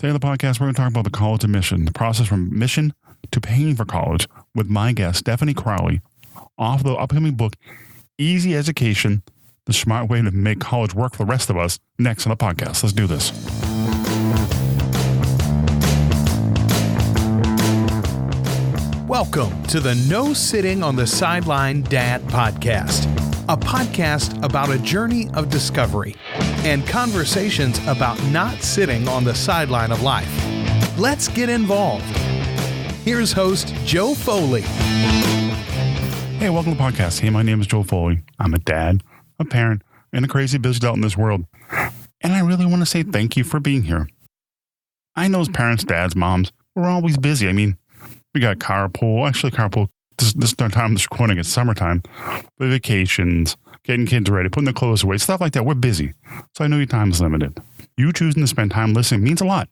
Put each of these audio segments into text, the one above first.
Today on the podcast, we're going to talk about the college admission, the process from admission to paying for college with my guest, Stephanie Crowley, author of the upcoming book, Easy Education, the Smart Way to Make College Work for the Rest of Us, next on the podcast. Let's do this. Welcome to the No Sitting on the Sideline Dad podcast, a podcast about a journey of discovery and conversations about not sitting on the sideline of life. Let's get involved. Here's host Joe Foley. Hey, welcome to the podcast. Hey, my name is Joe Foley. I'm a dad, a parent, and a crazy busy adult in this world. And I really want to say thank you for being here. I know as parents, dads, moms, we're always busy. I mean, we got carpool. This time this recording, it's summertime. But vacations, getting kids ready, putting their clothes away, stuff like that. We're busy. So I know your time is limited. You choosing to spend time listening means a lot.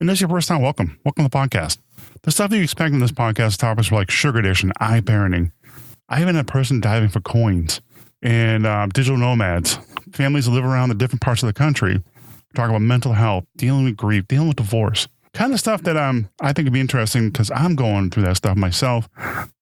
And this is your first time, welcome. Welcome to the podcast. The stuff that you expect in this podcast topics are like sugar addiction, parenting. I even had a person diving for coins and digital nomads, families that live around the different parts of the country, talk about mental health, dealing with grief, dealing with divorce. Kind of stuff that I think would be interesting because I'm going through that stuff myself.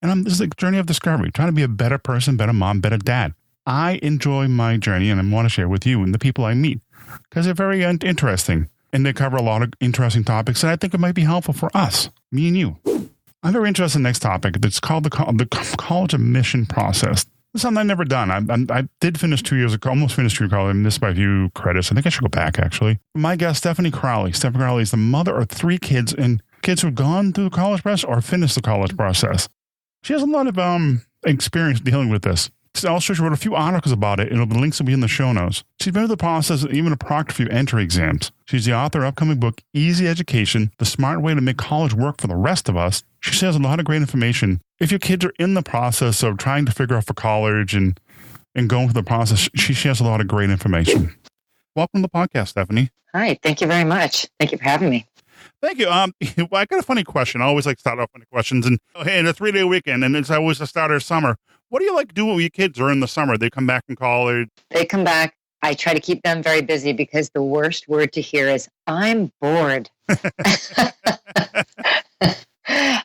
And this is a journey of discovery, trying to be a better person, better mom, better dad. I enjoy my journey and I want to share with you and the people I meet because they're very interesting and they cover a lot of interesting topics. And I think it might be helpful for us, me and you. I'm very interested in the next topic. It's called the college admission process. It's something I've never done. I did finish 2 years ago, almost finished 2 years ago. I missed by a few credits. I think I should go back, actually. My guest, Stephanie Crowley. Stephanie Crowley is the mother of 3 kids and kids who've gone through the college process or finished the college process. She has a lot of experience dealing with this. Also, she wrote a few articles about it, and the links will be in the show notes. She's been through the process, even proctored a few entry exams. She's the author of the upcoming book, Easy Education, the Smart Way to Make College Work for the Rest of Us. She shares a lot of great information. If your kids are in the process of trying to figure out for college and going through the process, she shares a lot of great information. Welcome to the podcast, Stephanie. Hi, thank you very much. Thank you for having me. Thank you. Well, I got a funny question. I always like to start off with questions. And in a 3-day weekend, and it's always the start of summer. What do you like to do with your kids during the summer? They come back from college. They come back. I try to keep them very busy because the worst word to hear is, I'm bored.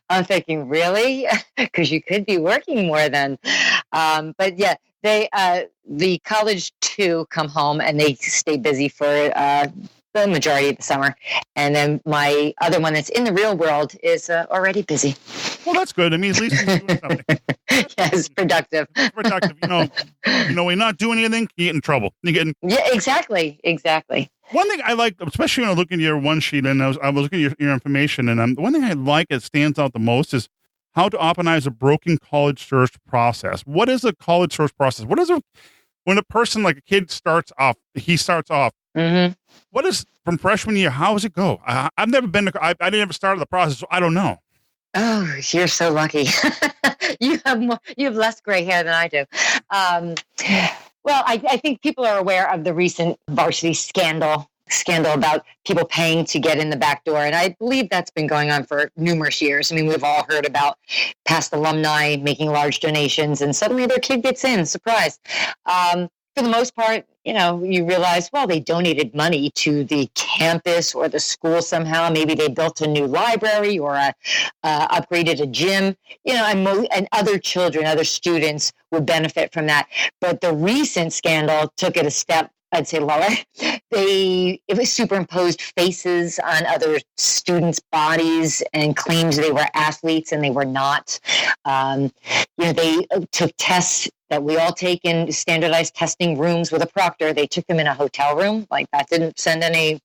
I'm thinking, really? Because you could be working more then. But yeah, the college 2 come home and they stay busy for the majority of the summer. And then my other one that's in the real world is already busy. Well, that's good. I mean, at least you're doing something. Yes, productive. Productive. When you're not doing anything, you get in trouble. Yeah, exactly. One thing I like, especially when I look at your one sheet, and I was looking at your information, and one thing I like that stands out the most is how to optimize a broken college search process. What is a college search process? What is when a person, like a kid starts off? Mm-hmm. What is from freshman year? How does it go? I've never been. I didn't ever start the process, so I don't know. Oh, you're so lucky. You have less gray hair than I do. Well, I think people are aware of the recent varsity scandal about people paying to get in the back door. And I believe that's been going on for numerous years. I mean, we've all heard about past alumni making large donations and suddenly their kid gets in, surprise. For the most part, you realize, well, they donated money to the campus or the school somehow. Maybe they built a new library or upgraded a gym, and other children, other students would benefit from that. But the recent scandal took it a step, I'd say, lower. It was superimposed faces on other students' bodies and claims they were athletes and they were not. They took tests that we all take in standardized testing rooms with a proctor. They took them in a hotel room. Like, that didn't send any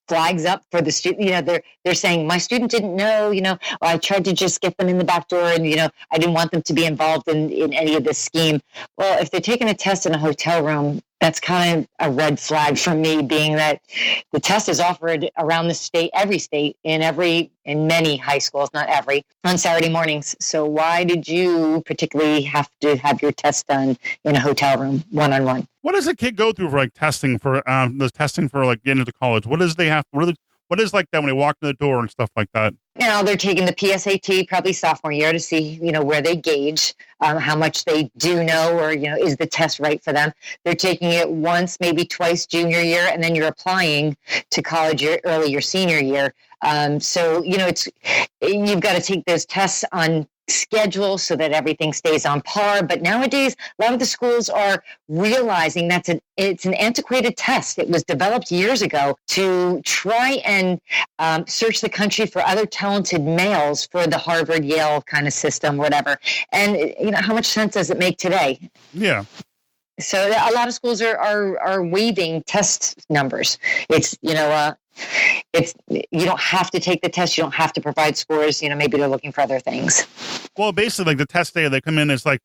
flags up for the student. They're saying, my student didn't know, or I tried to just get them in the back door and, I didn't want them to be involved in any of this scheme. Well, if they're taking a test in a hotel room, that's kind of a red flag for me, being that the test is offered around the state, every state, in many high schools, not every, on Saturday mornings. So why did you particularly have to have your test done in a hotel room, one-on-one? What does a kid go through for testing for getting into college? What does they have? What What is like that when they walk in the door and stuff like that? Now they're taking the PSAT probably sophomore year to see, where they gauge how much they do know, or, is the test right for them. They're taking it once, maybe twice junior year, and then you're applying to college early your senior year. So, you've got to take those tests on schedule so that everything stays on par. But nowadays, a lot of the schools are realizing it's an antiquated test. It was developed years ago to try and search the country for other talented males for the Harvard, Yale kind of system, whatever. And how much sense does it make today? Yeah. So a lot of schools are waiving test numbers. It's you don't have to take the test. You don't have to provide scores. Maybe they're looking for other things. Well, basically, like the test day, they come in, it's like,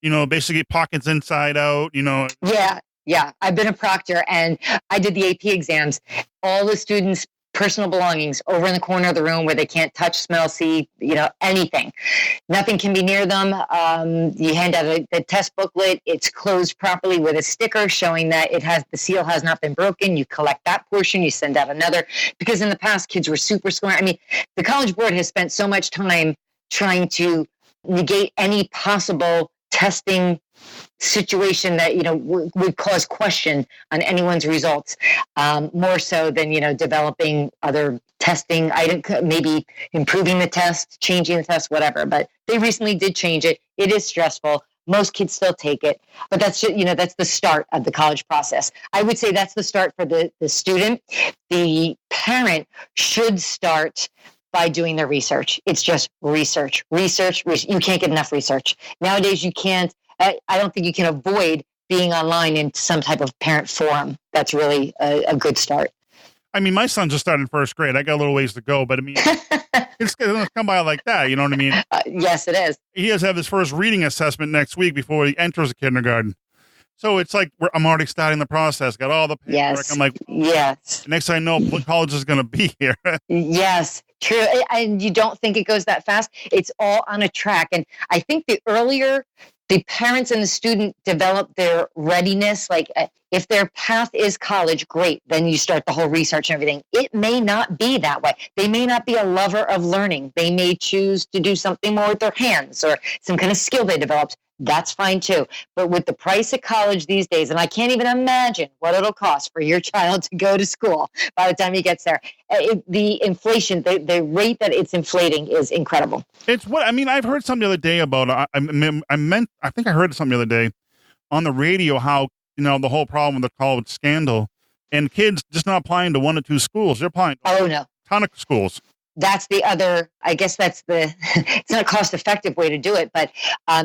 basically pockets inside out, Yeah. I've been a proctor and I did the AP exams. All the students' personal belongings over in the corner of the room where they can't touch, smell, see, anything. Nothing can be near them. You hand out the test booklet. It's closed properly with a sticker showing that the seal has not been broken. You collect that portion. You send out another. Because in the past, kids were super smart. I mean, the College Board has spent so much time trying to negate any possible testing situation that would cause question on anyone's results, more so than developing other testing item, maybe improving the test, changing the test, whatever. But they recently did change it. It is stressful. Most kids still take it, but that's that's the start of the college process. I would say that's the start for the student. The parent should start by doing their research. It's just research. You can't get enough research. Nowadays, you can't. I don't think you can avoid being online in some type of parent forum. That's really a good start. I mean, my son just started in first grade. I got a little ways to go, but I mean, it's going to come by like that. You know what I mean? Yes, it is. He has to have his first reading assessment next week before he enters the kindergarten. So it's like I'm already starting the process. Got all the paperwork. Yes. I'm like, yes. Next thing I know, college is going to be here. Yes, true. And you don't think it goes that fast. It's all on a track. And I think the earlier the parents and the student develop their readiness, like if their path is college, great. Then you start the whole research and everything. It may not be that way. They may not be a lover of learning. They may choose to do something more with their hands or some kind of skill they developed. That's fine too. But with the price of college these days, and I can't even imagine what it'll cost for your child to go to school by the time he gets there. The inflation, the rate that it's inflating is incredible. I've heard something the other day about, I think I heard something the other day on the radio, how, the whole problem with the college scandal and kids just not applying to 1 or 2 schools. They're applying to a ton of schools. That's the other, I guess that's it's not a cost effective way to do it, but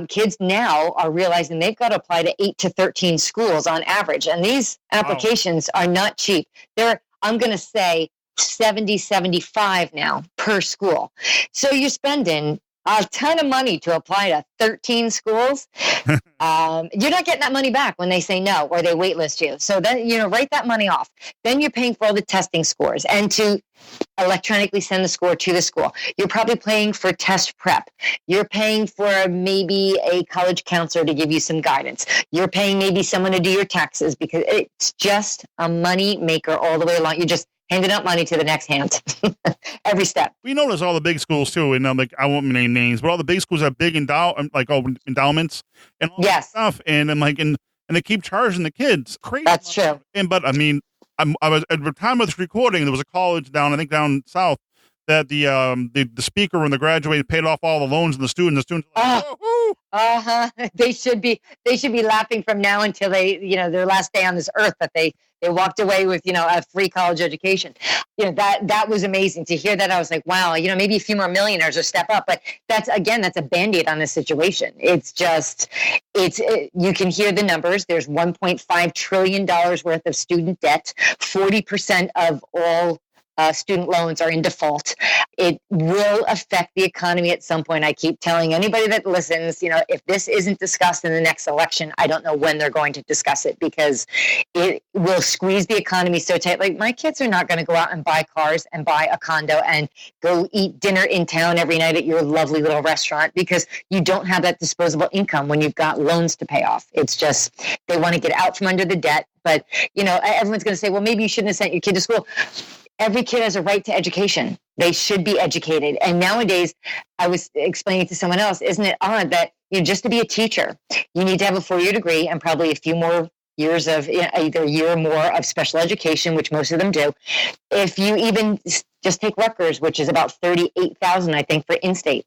kids now are realizing they've got to apply to 8 to 13 schools on average. And these applications are not cheap. I'm going to say 70, 75 now per school. So you're spending a ton of money to apply to 13 schools. You're not getting that money back when they say no or they waitlist you. So then, write that money off. Then you're paying for all the testing scores and to electronically send the score to the school. You're probably paying for test prep. You're paying for maybe a college counselor to give you some guidance. You're paying maybe someone to do your taxes because it's just a money maker all the way along. You're just handing out money to the next hand every step. We notice all the big schools too, and I won't name names, but all the big schools have big endowments and all that stuff, and they keep charging the kids crazy. That's true. But I mean, I was at the time of this recording, there was a college down south that the speaker when they graduated paid off all the loans and the students. The students were like, They should be laughing from now until they, their last day on this earth that they walked away with, a free college education. That was amazing to hear that. I was like, wow, maybe a few more millionaires will step up, but that's a Band-Aid on this situation. It's just, you can hear the numbers. There's $1.5 trillion worth of student debt. 40% of all student loans are in default. It will affect the economy at some point. I keep telling anybody that listens, if this isn't discussed in the next election, I don't know when they're going to discuss it because it will squeeze the economy so tight. Like my kids are not going to go out and buy cars and buy a condo and go eat dinner in town every night at your lovely little restaurant because you don't have that disposable income when you've got loans to pay off. It's just, they want to get out from under the debt. But, everyone's going to say, well, maybe you shouldn't have sent your kid to school. every kid has a right to education. They should be educated. And nowadays, I was explaining to someone else, isn't it odd that just to be a teacher, you need to have a 4-year degree and probably a few more years of either a year or more of special education, which most of them do. If you even just take Rutgers, which is about $38,000, I think, for in-state,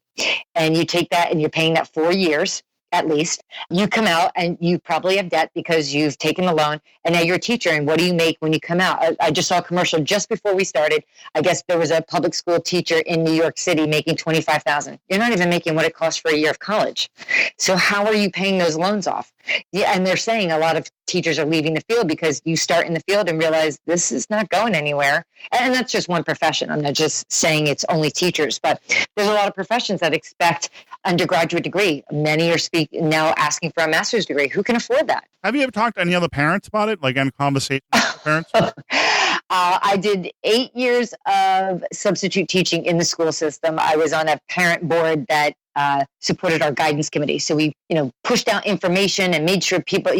and you take that and you're paying that 4 years at least, you come out and you probably have debt because you've taken a loan, and now you're a teacher. And what do you make when you come out? I just saw a commercial just before we started. I guess there was a public school teacher in New York City making $25,000. You're not even making what it costs for a year of college. So how are you paying those loans off? Yeah, and they're saying a lot of teachers are leaving the field because you start in the field and realize this is not going anywhere. And that's just one profession. I'm not just saying it's only teachers, but there's a lot of professions that expect undergraduate degree. Many are now asking for a master's degree. Who can afford that? Have you ever talked to any other parents about it? Like, in conversation with parents? I did 8 years of substitute teaching in the school system. I was on a parent board that supported our guidance committee. So we, pushed out information and made sure people,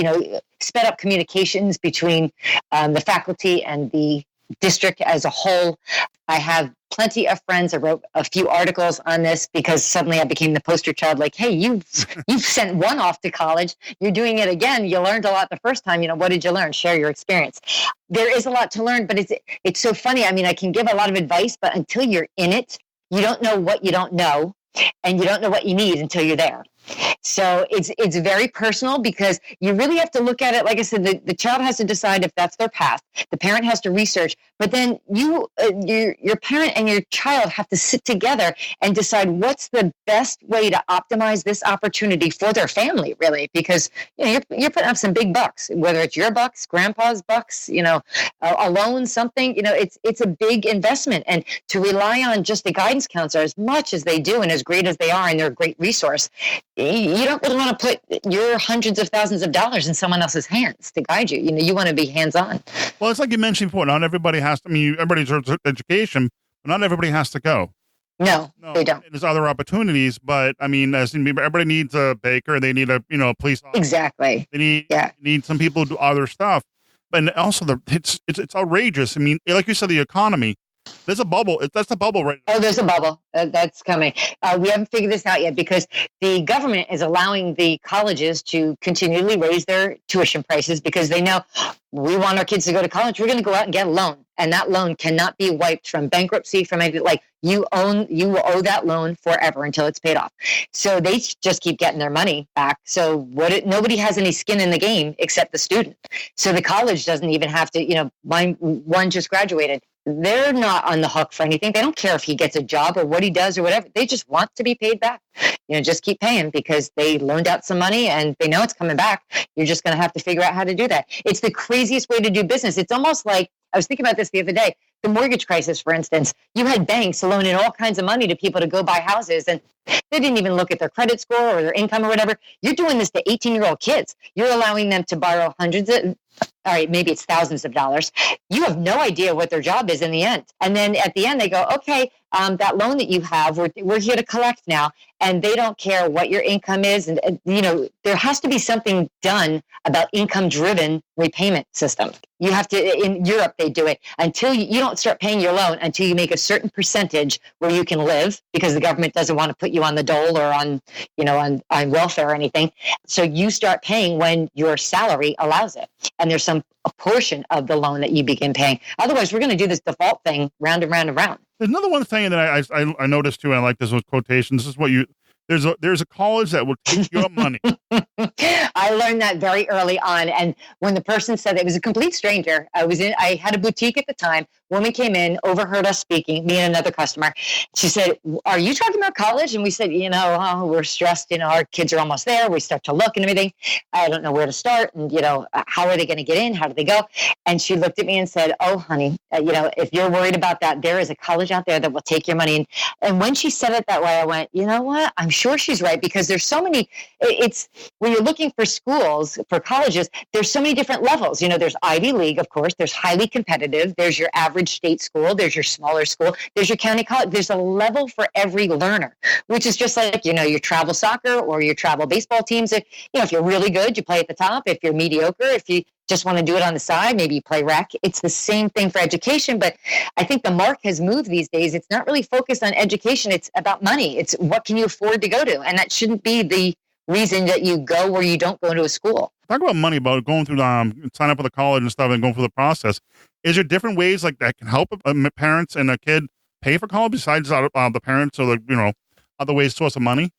sped up communications between the faculty and the district as a whole. I have plenty of friends. I wrote a few articles on this because suddenly I became the poster child. Like, hey, you've sent one off to college. You're doing it again. You learned a lot the first time. What did you learn? Share your experience. There is a lot to learn, but it's so funny. I mean, I can give a lot of advice, but until you're in it, you don't know what you don't know, and you don't know what you need until you're there. So it's very personal because you really have to look at it. Like I said, the child has to decide if that's their path. The parent has to research, but then your parent and your child have to sit together and decide what's the best way to optimize this opportunity for their family, really, because you're putting up some big bucks, whether it's your bucks, grandpa's bucks, a loan, something, it's a big investment. And to rely on just the guidance counselor as much as they do and as great as they are, and they're a great resource, you don't really want to put your hundreds of thousands of dollars in someone else's hands to guide you. You want to be hands-on. Well, it's like you mentioned before. Not everybody has to. Everybody deserves education, but not everybody has to go. No, they don't. There's other opportunities, but everybody needs a baker. They need a police officer. Exactly. They need some people who do other stuff. But also it's outrageous. Like you said, the economy. There's a bubble. That's a bubble right now. Oh, there's a bubble. That's coming. We haven't figured this out yet because the government is allowing the colleges to continually raise their tuition prices because they know we want our kids to go to college. We're going to go out and get a loan. And that loan cannot be wiped from bankruptcy, from anything. Like you will owe that loan forever until it's paid off. So they just keep getting their money back. So nobody has any skin in the game except the student. So the college doesn't even have to, one just graduated. They're not on the hook for anything. They don't care if he gets a job or what he does or whatever. They just want to be paid back. Just keep paying because they loaned out some money and they know it's coming back. You're just going to have to figure out how to do that. It's the craziest way to do business. It's almost like, I was thinking about this the other day, the mortgage crisis, for instance. You had banks loaning all kinds of money to people to go buy houses, and they didn't even look at their credit score or their income or whatever. You're doing this to 18-year-old kids. You're allowing them to borrow maybe it's thousands of dollars. You have no idea what their job is in the end. And then at the end, they go, okay, that loan that you have, we're here to collect now. And they don't care what your income is. And, there has to be something done about income-driven repayment system. You have to, in Europe, they do it until you don't start paying your loan until you make a certain percentage where you can live because the government doesn't want to put you on the dole or on welfare or anything. So you start paying when your salary allows it. And there's a portion of the loan that you begin paying. Otherwise, we're going to do this default thing round and round and round. There's another one thing that I noticed too, and I like this with quotations. This is what there's a college that will take your money. I learned that very early on. And when the person said it was a complete stranger, I had a boutique at the time. Woman came in, overheard us speaking, me and another customer. She said, "Are you talking about college?" And we said, we're stressed. Our kids are almost there. We start to look and everything. I don't know where to start. And, how are they going to get in? How do they go? And she looked at me and said, "Oh, honey, if you're worried about that, there is a college out there that will take your money." And when she said it that way, I went, you know what? I'm sure she's right because there's so many, when you're looking for schools, for colleges, there's so many different levels. There's Ivy League, of course. There's highly competitive. There's your average average state school. There's your smaller school. There's your county college. There's a level for every learner, which is just like, your travel soccer or your travel baseball teams. If you're really good, you play at the top. If you're mediocre, if you just want to do it on the side, maybe you play rec. It's the same thing for education. But I think the mark has moved these days. It's not really focused on education. It's about money. It's what can you afford to go to? And that shouldn't be the reason that you go or you don't go to a school. Talk about money, about going through sign up for the college and stuff and going through the process. Is there different ways like that can help parents and a kid pay for college besides the parents or other ways to source of money?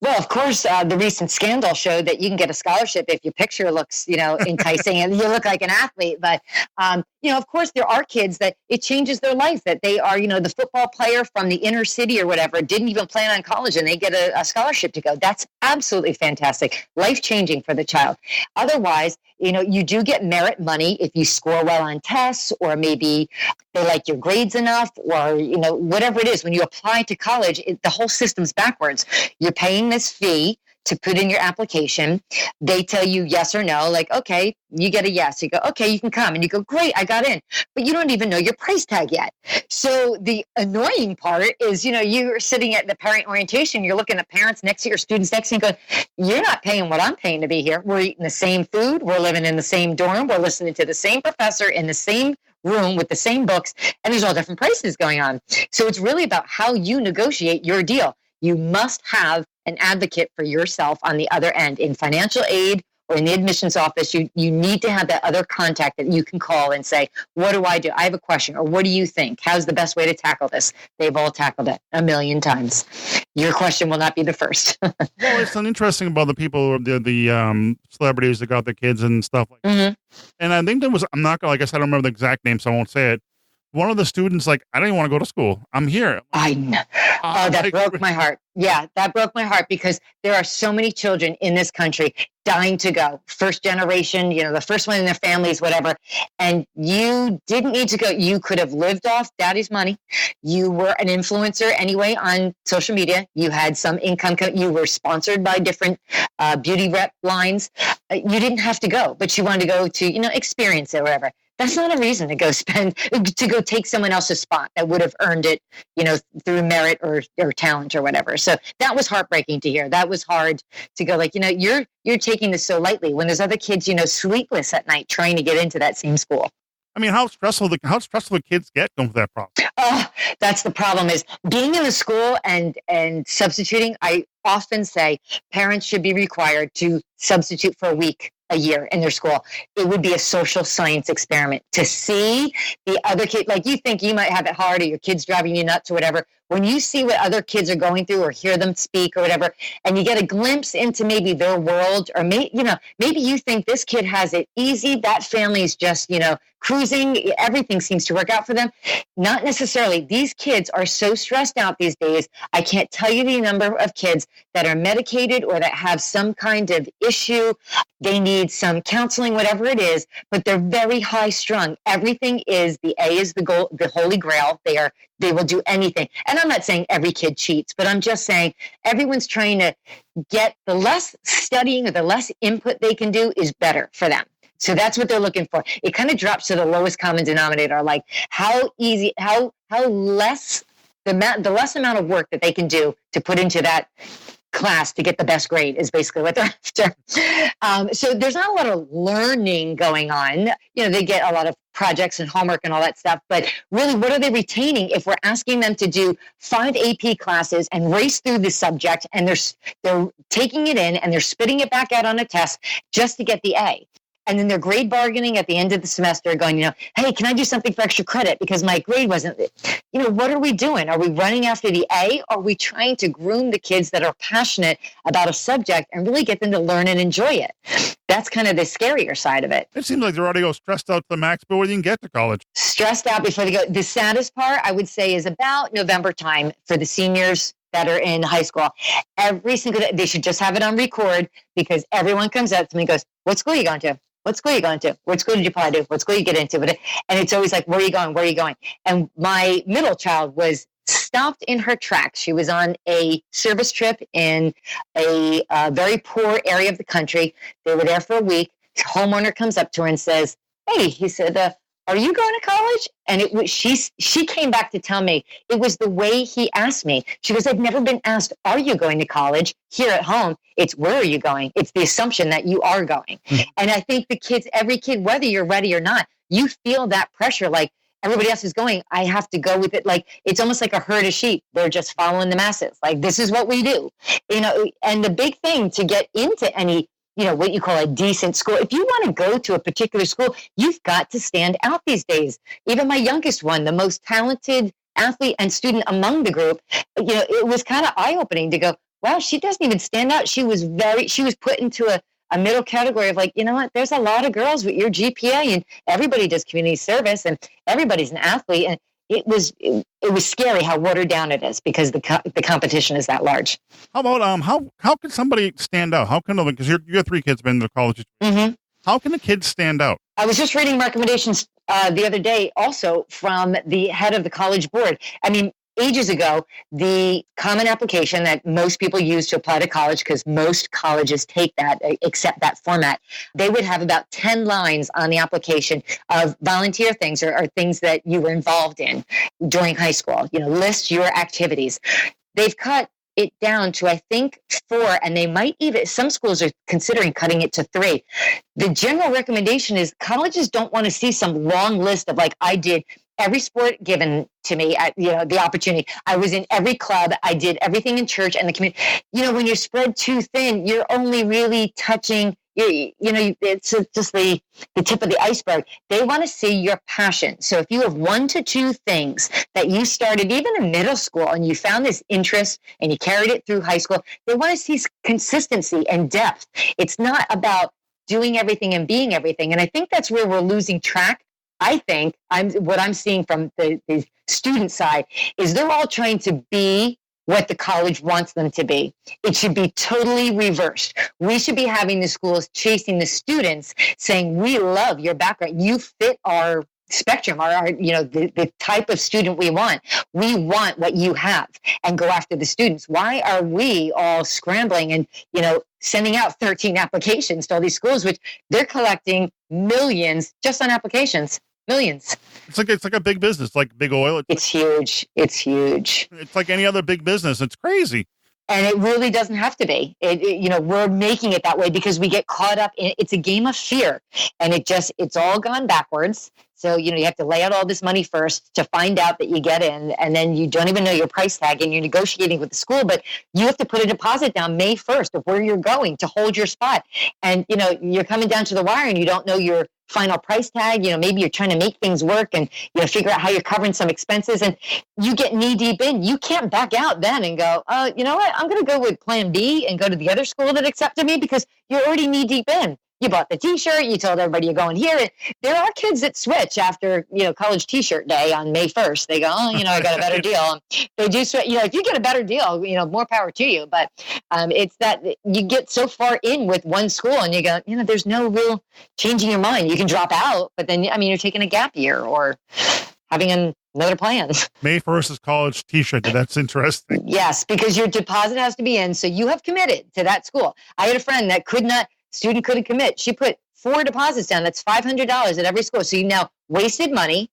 Well, of course, the recent scandal showed that you can get a scholarship if your picture looks, enticing and you look like an athlete. But, of course, there are kids that it changes their life, that they are, the football player from the inner city or whatever, didn't even plan on college and they get a scholarship to go. That's absolutely fantastic. Life-changing for the child. Otherwise, you do get merit money if you score well on tests, or maybe they like your grades enough, or, whatever it is. When you apply to college, the whole system's backwards. You're paying this fee to put in your application. They tell you yes or no, like, okay, you get a yes. You go, okay, you can come. And you go, great, I got in. But you don't even know your price tag yet. So the annoying part is, you're sitting at the parent orientation, you're looking at parents next to your students next to you and going, you're not paying what I'm paying to be here. We're eating the same food. We're living in the same dorm. We're listening to the same professor in the same room with the same books. And there's all different prices going on. So it's really about how you negotiate your deal. You must have an advocate for yourself on the other end in financial aid or in the admissions office. You need to have that other contact that you can call and say, what do? I have a question, or what do you think? How's the best way to tackle this? They've all tackled it a million times. Your question will not be the first. Well, it's interesting about the people, the celebrities that got the kids and stuff like that. And I think there was, I'm not going to, like I said, I don't remember the exact name, so I won't say it. One of the students, like, I don't even want to go to school. I'm here. I know. Oh, that broke my heart. Yeah, that broke my heart because there are so many children in this country dying to go. First generation, the first one in their families, whatever. And you didn't need to go. You could have lived off daddy's money. You were an influencer anyway on social media. You had some income. You were sponsored by different beauty rep lines. You didn't have to go, but you wanted to go to, experience it or whatever. That's not a reason to go take someone else's spot that would have earned it, through merit or talent or whatever. So that was heartbreaking to hear. That was hard to go like, you're taking this so lightly when there's other kids, sleepless at night trying to get into that same school. I mean, how stressful the kids get going through that problem. Oh, that's the problem is being in the school and substituting. I often say parents should be required to substitute for a week a year in their school. It would be a social science experiment to see the other kid. Like you think you might have it hard or your kid's driving you nuts or whatever. When you see what other kids are going through or hear them speak or whatever, and you get a glimpse into maybe their world, or maybe you think this kid has it easy. That family's just, cruising. Everything seems to work out for them. Not necessarily. These kids are so stressed out these days. I can't tell you the number of kids that are medicated or that have some kind of issue. They need some counseling, whatever it is, but they're very high strung. Everything is the A is the goal, the holy grail. They will do anything. And I'm not saying every kid cheats, but I'm just saying everyone's trying to get the less studying or the less input they can do is better for them. So that's what they're looking for. It kind of drops to the lowest common denominator, like how less, the less amount of work that they can do to put into that class to get the best grade is basically what they're after. So there's not a lot of learning going on. They get a lot of projects and homework and all that stuff, but really what are they retaining if we're asking them to do 5 AP classes and race through the subject, and they're taking it in and they're spitting it back out on a test just to get the A? And then they're grade bargaining at the end of the semester going, hey, can I do something for extra credit because my grade wasn't, what are we doing? Are we running after the A? Or are we trying to groom the kids that are passionate about a subject and really get them to learn and enjoy it? That's kind of the scarier side of it. It seems like they're already stressed out to the max before they even get to college. Stressed out before they go. The saddest part, I would say, is about November time for the seniors that are in high school. Every single day, they should just have it on record because everyone comes up to me and goes, what school are you going to? What school are you going to? What school did you apply to? What school you get into? And it's always like, where are you going? Where are you going? And my middle child was stopped in her tracks. She was on a service trip in a very poor area of the country. They were there for a week. The homeowner comes up to her and says, hey, he said, are you going to college? And it was, she came back to tell me it was the way he asked me. She goes, I've never been asked, are you going to college? Here at home, it's where are you going? It's the assumption that you are going. And I think the kids, every kid, whether you're ready or not, you feel that pressure. Like everybody else is going, I have to go with it. Like it's almost like a herd of sheep. They're just following the masses. Like this is what we do, and the big thing to get into any, what you call a decent school. If you want to go to a particular school, you've got to stand out these days. Even my youngest one, the most talented athlete and student among the group, it was kind of eye-opening to go, wow, she doesn't even stand out. She was put into a middle category of like, you know what, there's a lot of girls with your GPA and everybody does community service and everybody's an athlete. And it was scary how watered down it is because the competition is that large. How about how can somebody stand out? How can because you have 3 kids been to college? Mm-hmm. How can a kid stand out? I was just reading recommendations the other day, also from the head of the college board. I mean, ages ago, the common application that most people use to apply to college, because most colleges take that, accept that format, they would have about 10 lines on the application of volunteer things or things that you were involved in during high school. List your activities. They've cut it down to, I think, 4, and they might even, some schools are considering cutting it to 3. The general recommendation is colleges don't want to see some long list of like, I did every sport given to me, the opportunity. I was in every club. I did everything in church and the community. When you're spread too thin, you're only really touching, it's just the tip of the iceberg. They want to see your passion. So if you have 1 to 2 things that you started even in middle school and you found this interest and you carried it through high school, they want to see consistency and depth. It's not about doing everything and being everything. And I think that's where we're losing track. I think what I'm seeing from the student side is they're all trying to be what the college wants them to be. It should be totally reversed. We should be having the schools chasing the students, saying, we love your background. You fit our spectrum, the type of student we want. We want what you have, and go after the students. Why are we all scrambling and, sending out 13 applications to all these schools, which they're collecting millions just on applications? Millions. It's like a big business, like big oil. It's huge. It's huge. It's like any other big business. It's crazy. And it really doesn't have to be. We're making it that way because we get caught up in it's a game of fear, and it's all gone backwards. So, you have to lay out all this money first to find out that you get in, and then you don't even know your price tag, and you're negotiating with the school, but you have to put a deposit down May 1st of where you're going to hold your spot. And, you're coming down to the wire and you don't know your final price tag. Maybe you're trying to make things work and, figure out how you're covering some expenses, and you get knee deep in. You can't back out then and go, you know what? I'm going to go with plan B and go to the other school that accepted me, because you're already knee deep in. You bought the T-shirt. You told everybody you're going here. There are kids that switch after, college T-shirt day on May 1st. They go, I got a better deal. They do switch. If you get a better deal, more power to you. But it's that you get so far in with one school and you go, there's no real changing your mind. You can drop out, but then, you're taking a gap year or having another plan. May 1st is college T-shirt. That's interesting. Yes, because your deposit has to be in. So you have committed to that school. I had a friend that student couldn't commit. She put 4 deposits down. That's $500 at every school. So you now wasted money,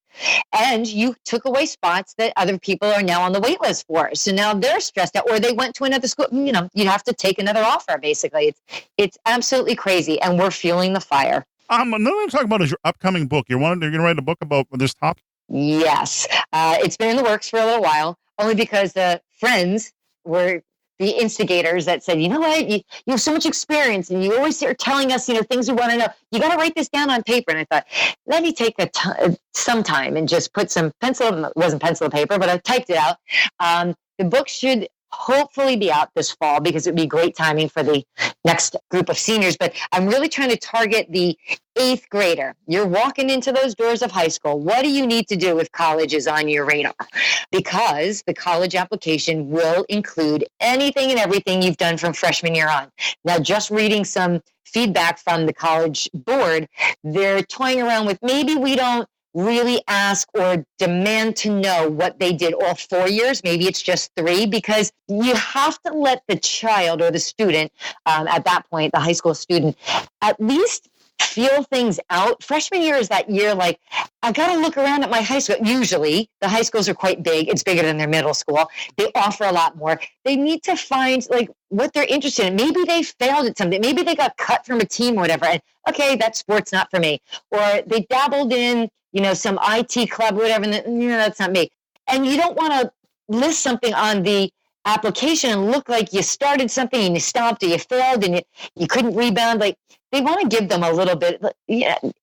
and you took away spots that other people are now on the wait list for. So now they're stressed out, or they went to another school. You have to take another offer. Basically, it's absolutely crazy, and we're feeling the fire. Another thing I'm talking about is your upcoming book. You're going to write a book about this topic? Yes, it's been in the works for a little while, only because the friends were the instigators that said, you know what, you have so much experience and you always are telling us, things we want to know. You got to write this down on paper. And I thought, let me take some time and just put some pencil, it wasn't pencil and paper, but I typed it out. The book should hopefully be out this fall, because it would be great timing for the next group of seniors. But I'm really trying to target the 8th grader. You're walking into those doors of high school. What do you need to do if college is on your radar? Because the college application will include anything and everything you've done from freshman year on. Now, just reading some feedback from the college board, they're toying around with, maybe we don't really ask or demand to know what they did all 4 years. Maybe it's just 3, because you have to let the child or the student, at that point, the high school student, at least feel things out. Freshman year is that year, like, I got to look around at my high school. Usually the high schools are quite big. It's bigger than their middle school. They offer a lot more. They need to find like what they're interested in. Maybe they failed at something. Maybe they got cut from a team or whatever. And okay, that sport's not for me. Or they dabbled in, some IT club or whatever. And that's not me. And you don't want to list something on the application and look like you started something and you stopped or you failed and you couldn't rebound. Like, they want to give them a little bit.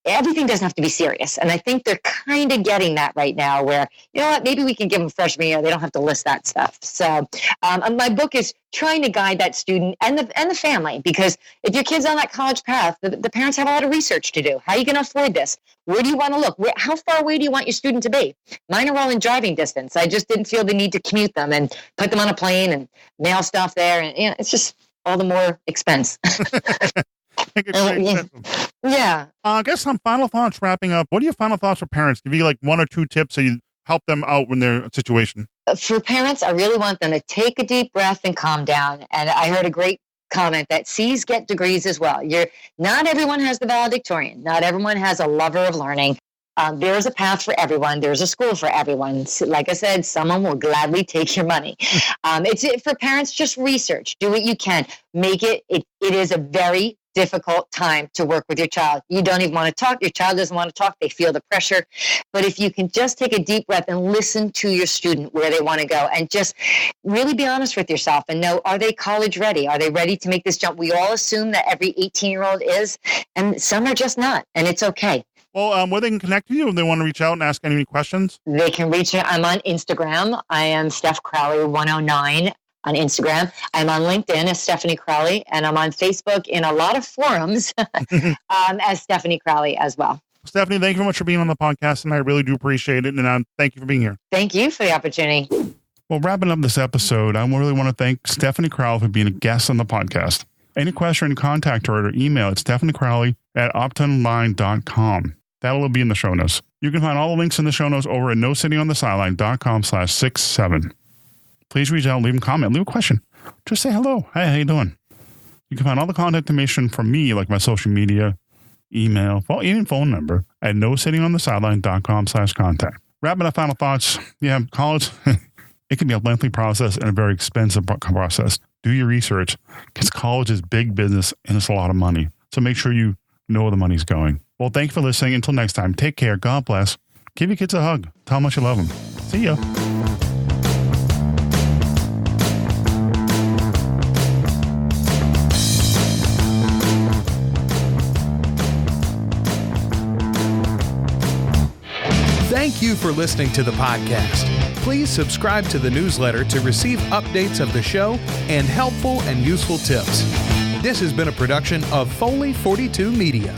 Everything doesn't have to be serious. And I think they're kind of getting that right now where, maybe we can give them freshman year. They don't have to list that stuff. So my book is trying to guide that student and the family, because if your kid's on that college path, the parents have a lot of research to do. How are you going to afford this? Where do you want to look? How far away do you want your student to be? Mine are all in driving distance. I just didn't feel the need to commute them and put them on a plane and mail stuff there. And it's just all the more expense. Yeah. I guess some final thoughts wrapping up. What are your final thoughts for parents? Give you like 1 or 2 tips so you help them out when they're in a situation. For parents, I really want them to take a deep breath and calm down. And I heard a great comment that C's get degrees as well. Not everyone has the valedictorian. Not everyone has a lover of learning. There's a path for everyone. There's a school for everyone. So, like I said, someone will gladly take your money. It's for parents, just research. Do what you can. Make it is a very difficult time to work with your child. You don't even want to talk. Your child doesn't want to talk. They feel the pressure. But if you can just take a deep breath and listen to your student where they want to go and just really be honest with yourself and know, are they college ready? Are they ready to make this jump? We all assume that every 18-year-old is, and some are just not, and it's okay. Well, where they can connect with you if they want to reach out and ask any questions? They can reach me. I'm on Instagram. I am Steph Crowley 109 on Instagram. I'm on LinkedIn as Stephanie Crowley, and I'm on Facebook in a lot of forums as Stephanie Crowley as well. Stephanie, thank you very much for being on the podcast, and I really do appreciate it. And thank you for being here. Thank you for the opportunity. Well, wrapping up this episode, I really want to thank Stephanie Crowley for being a guest on the podcast. Any question, contact her at her email at stephaniecrowley@optonline.com. That'll be in the show notes. You can find all the links in the show notes over at nosittingonthesideline.com/67. Please reach out, leave a comment, leave a question. Just say hello. Hey, how you doing? You can find all the contact information from me, like my social media, email, even phone number at nosittingonthesideline.com/contact. Wrapping up final thoughts. Yeah, college, it can be a lengthy process and a very expensive process. Do your research, because college is big business and it's a lot of money. So make sure you know where the money's going. Well, thank you for listening. Until next time, take care. God bless. Give your kids a hug. Tell them how much you love them. See ya. Thank you for listening to the podcast. Please subscribe to the newsletter to receive updates of the show and helpful and useful tips. This has been a production of Foley 42 Media.